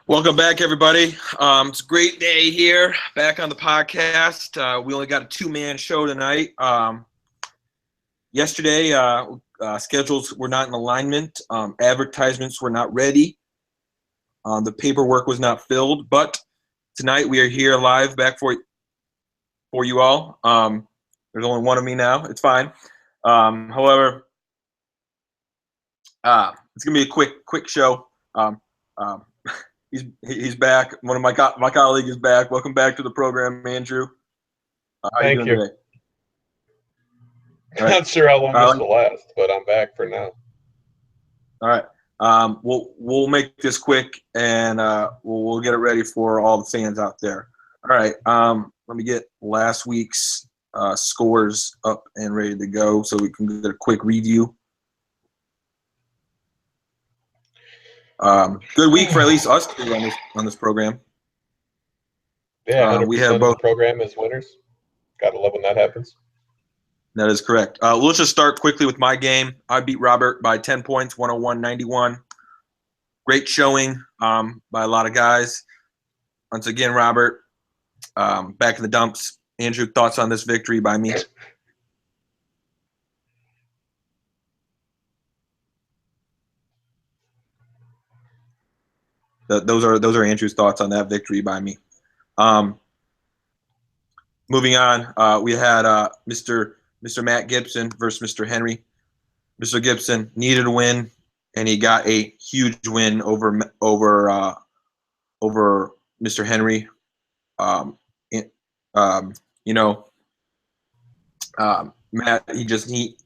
Welcome back, everybody. It's a great day here, back on the podcast. We only got a two-man show tonight. Yesterday, schedules were not in alignment. Advertisements were not ready. The paperwork was not filled. But tonight, we are here live back for you all. There's only one of me now. It's fine. However, it's gonna be a quick show. He's back. One of my colleague is back. Welcome back to the program, Andrew. How are you doing today? Right. Not sure how long this will last, but I'm back for now. All right. We'll make this quick, and we'll get it ready for all the fans out there. All right. Let me get last week's scores up and ready to go so we can get a quick review. Good week for at least us two on this program. Yeah, we have both. The program as winners. Gotta love when that happens. That is correct. Let's just start quickly with my game. I beat Robert by 10 points, 101-91. Great showing by a lot of guys. Once again, Robert, back in the dumps. Andrew, thoughts on this victory by me? Those are Andrew's thoughts on that victory by me. Moving on, we had Mr. Matt Gibson versus Mr. Henry. Mr. Gibson needed a win, and he got a huge win over Mr. Henry. Matt,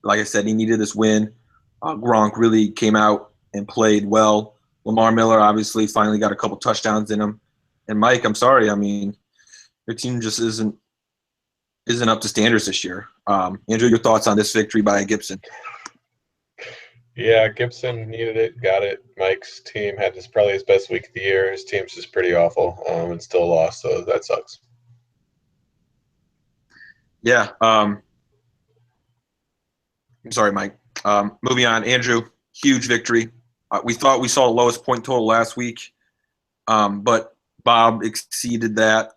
like I said, he needed this win. Gronk really came out and played well. Lamar Miller obviously finally got a couple touchdowns in him. And Mike, I'm sorry, I mean, your team just isn't up to standards this year. Andrew, your thoughts on this victory by Gibson? Yeah, Gibson needed it, got it. Mike's team had probably his best week of the year. His team's just pretty awful and still lost, so that sucks. Yeah. I'm sorry, Mike. Moving on, Andrew, huge victory. We thought we saw the lowest point total last week, but Bob exceeded that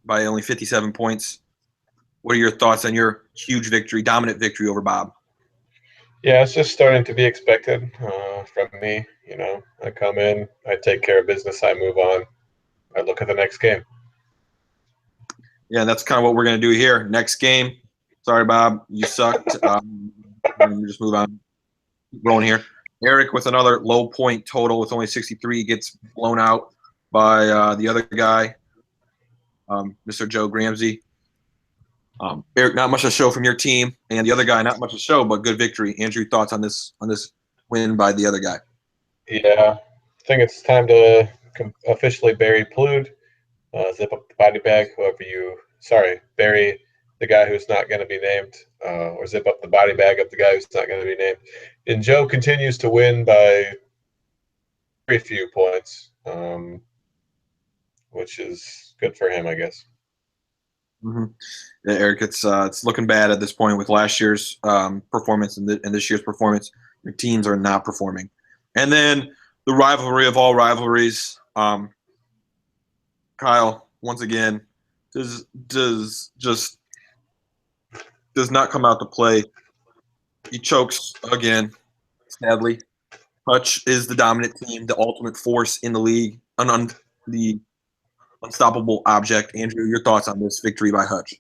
by only 57 points. What are your thoughts on your huge victory, dominant victory over Bob? Yeah, it's just starting to be expected from me. You know, I come in, I take care of business, I move on, I look at the next game. Yeah, that's kind of what we're going to do here. Next game. Sorry, Bob, you sucked. Just move on. Keep rolling here. Eric with another low point total with only 63 gets blown out by the other guy, Mr. Joe Gramsey. Eric, not much to show from your team, and the other guy, not much to show, but good victory. Andrew, thoughts on this win by the other guy? Yeah, I think it's time to officially bury Plude, zip up the body bag. Bury the guy who's not going to be named, or zip up the body bag of the guy who's not going to be named. And Joe continues to win by very few points, which is good for him, I guess. Mm-hmm. Yeah, Eric, it's looking bad at this point with last year's performance and this year's performance. Your teams are not performing. And then the rivalry of all rivalries, Kyle, once again, does not come out to play. He chokes again, sadly. Hutch is the dominant team, the ultimate force in the league, the unstoppable object. Andrew, your thoughts on this victory by Hutch?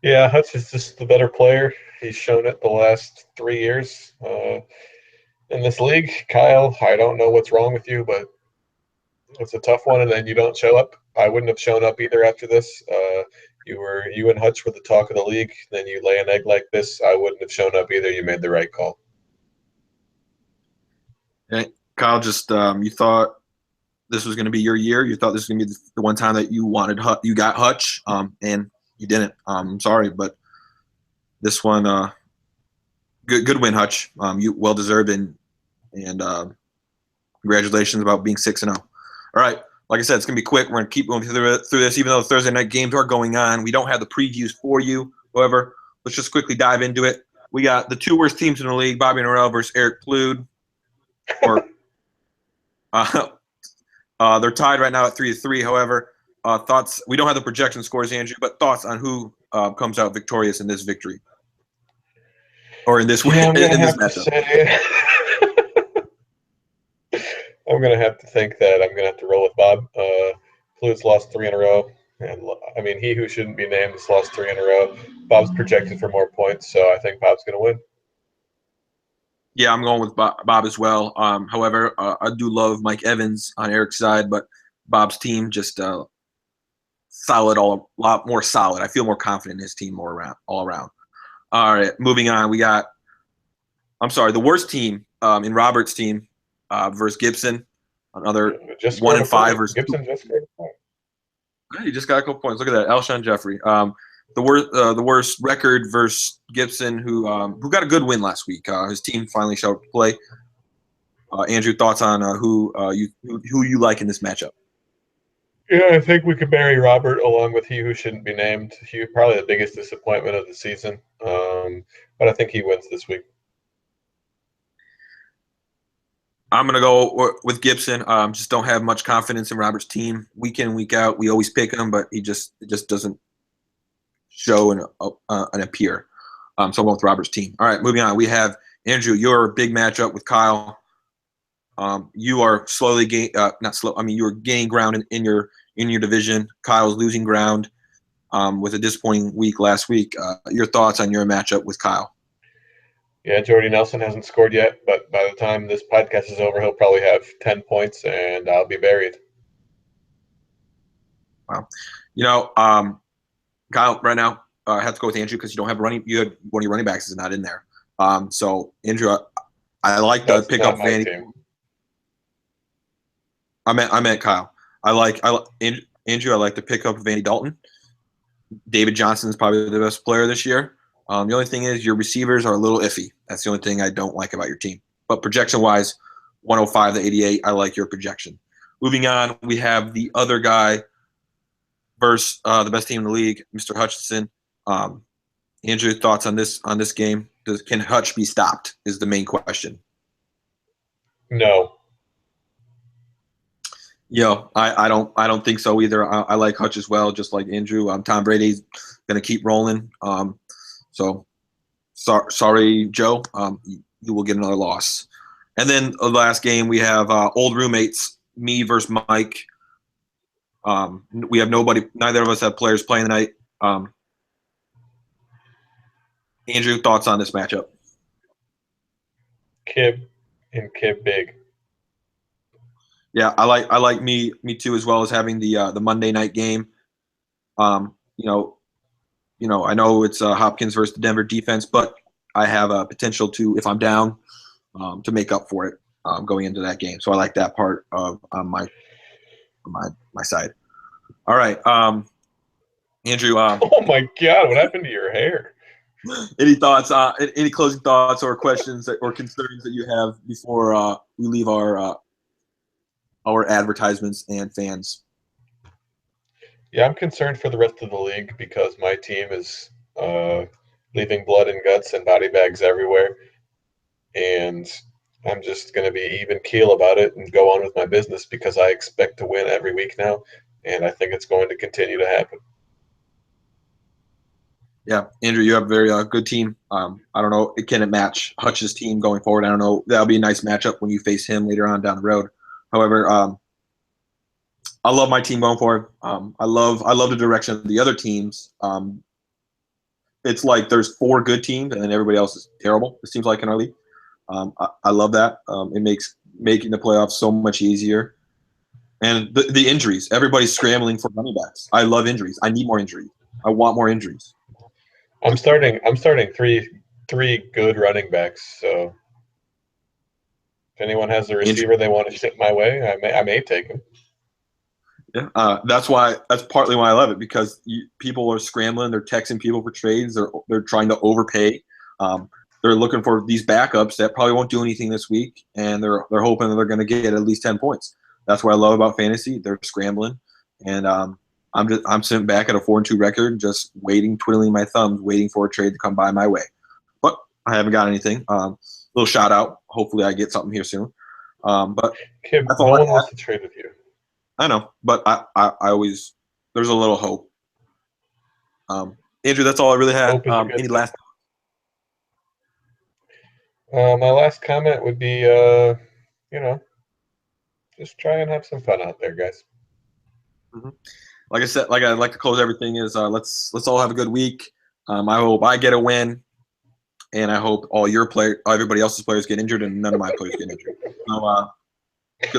Yeah, Hutch is just the better player. He's shown it the last 3 years in this league. Kyle, I don't know what's wrong with you, but it's a tough one, and then you don't show up. I wouldn't have shown up either after this. You and Hutch were the talk of the league. Then you lay an egg like this. I wouldn't have shown up either. You made the right call. Okay. Kyle, just you thought this was going to be your year. You thought this was going to be the one time that you got Hutch, and you didn't. I'm sorry, but this one, good win, Hutch. You well deserved, and congratulations about being 6-0. All right. Like I said, it's going to be quick. We're going to keep going through this, even though the Thursday night games are going on. We don't have the previews for you. However, let's just quickly dive into it. We got the two worst teams in the league, Bobby Norrell versus Eric Plude. Or They're tied right now at 3-3. However, thoughts? We don't have the projection scores, Andrew, but thoughts on who comes out victorious in this victory or in this Yeah, I'm gonna in this have to matchup? say, I'm gonna have to think that I'm gonna have to roll with Bob. Flute's lost 3 in a row, and I mean, he who shouldn't be named has lost 3 in a row. Bob's projected for more points, so I think Bob's gonna win. Yeah, I'm going with Bob as well. However, I do love Mike Evans on Eric's side, but Bob's team just solid, a lot more solid. I feel more confident in his team all around. All right, moving on. We got, I'm sorry, the worst team in Robert's team versus Gibson. Another Just one scored a and five point. versus Gibson just scored a point. He just got a couple points. Look at that, Alshon Jeffrey. The worst record versus Gibson, who got a good win last week. His team finally showed up to play. Andrew, thoughts on who you like in this matchup? Yeah, I think we could bury Robert along with he who shouldn't be named. He probably the biggest disappointment of the season. But I think he wins this week. I'm gonna go with Gibson. Just don't have much confidence in Robert's team. Week in, week out, we always pick him, but it just doesn't show and appear. So I'm going with Robert's team. All right, moving on. We have Andrew. Your big matchup with Kyle. You are slowly not slow. I mean, you are gaining ground in your division. Kyle's losing ground with a disappointing week last week. Your thoughts on your matchup with Kyle? Yeah, Jordy Nelson hasn't scored yet, but by the time this podcast is over, he'll probably have 10 points, and I'll be buried. Wow. Kyle, right now, I have to go with Andrew because you don't have running. You had one of your running backs is not in there. So Andrew, I like to pick up Vandy. Team. I meant Kyle. Andrew. I like to pick up Vandy Dalton. David Johnson is probably the best player this year. The only thing is your receivers are a little iffy. That's the only thing I don't like about your team. But projection-wise, 105 to 88, I like your projection. Moving on, we have the other guy versus the best team in the league, Mr. Hutchinson. Andrew, thoughts on this game? Can Hutch be stopped? Is the main question. No. I don't think so either. I like Hutch as well, just like Andrew. Tom Brady's going to keep rolling. So sorry, Joe. You will get another loss. And then the last game, we have old roommates, me versus Mike. We have nobody. Neither of us have players playing tonight. Andrew, thoughts on this matchup? Kib and Kib big. Yeah, I like me too, as well as having the Monday night game. I know it's Hopkins versus the Denver defense, but I have a potential to, if I'm down, to make up for it going into that game. So I like that part of my side. All right, Andrew. Oh my God! What happened to your hair? Any thoughts? Any closing thoughts or questions or concerns that you have before we leave our advertisements and fans? Yeah, I'm concerned for the rest of the league because my team is leaving blood and guts and body bags everywhere. And I'm just going to be even keel about it and go on with my business because I expect to win every week now. And I think it's going to continue to happen. Yeah, Andrew, you have a very good team. I don't know, can it match Hutch's team going forward? I don't know. That'll be a nice matchup when you face him later on down the road. However, I love my team going forward. I love the direction of the other teams. It's like there's 4 good teams and then everybody else is terrible. It seems like in our league. I love that. It makes making the playoffs so much easier. And the injuries, everybody's scrambling for running backs. I love injuries. I need more injuries. I want more injuries. I'm starting three good running backs. So if anyone has a receiver they want to ship my way, I may take him. Yeah, that's partly why I love it, because people are scrambling. They're texting people for trades. They're trying to overpay. They're looking for these backups that probably won't do anything this week, and they're hoping that they're going to get at least 10 points. That's what I love about fantasy. They're scrambling, and I'm sitting back at a 4-2 record, just waiting, twiddling my thumbs, waiting for a trade to come by my way. But I haven't got anything. Little shout out. Hopefully, I get something here soon. But Kim, no one wants to trade with you. I know, but I always there's a little hope. Andrew, that's all I really had. Hope is a good Any thing. last? My last comment would be, just try and have some fun out there, guys. Mhm. Like I said, like I like to close everything is let's all have a good week. I hope I get a win, and I hope everybody else's players get injured, and none of my players get injured. So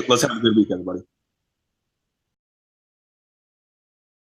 let's have a good week, everybody.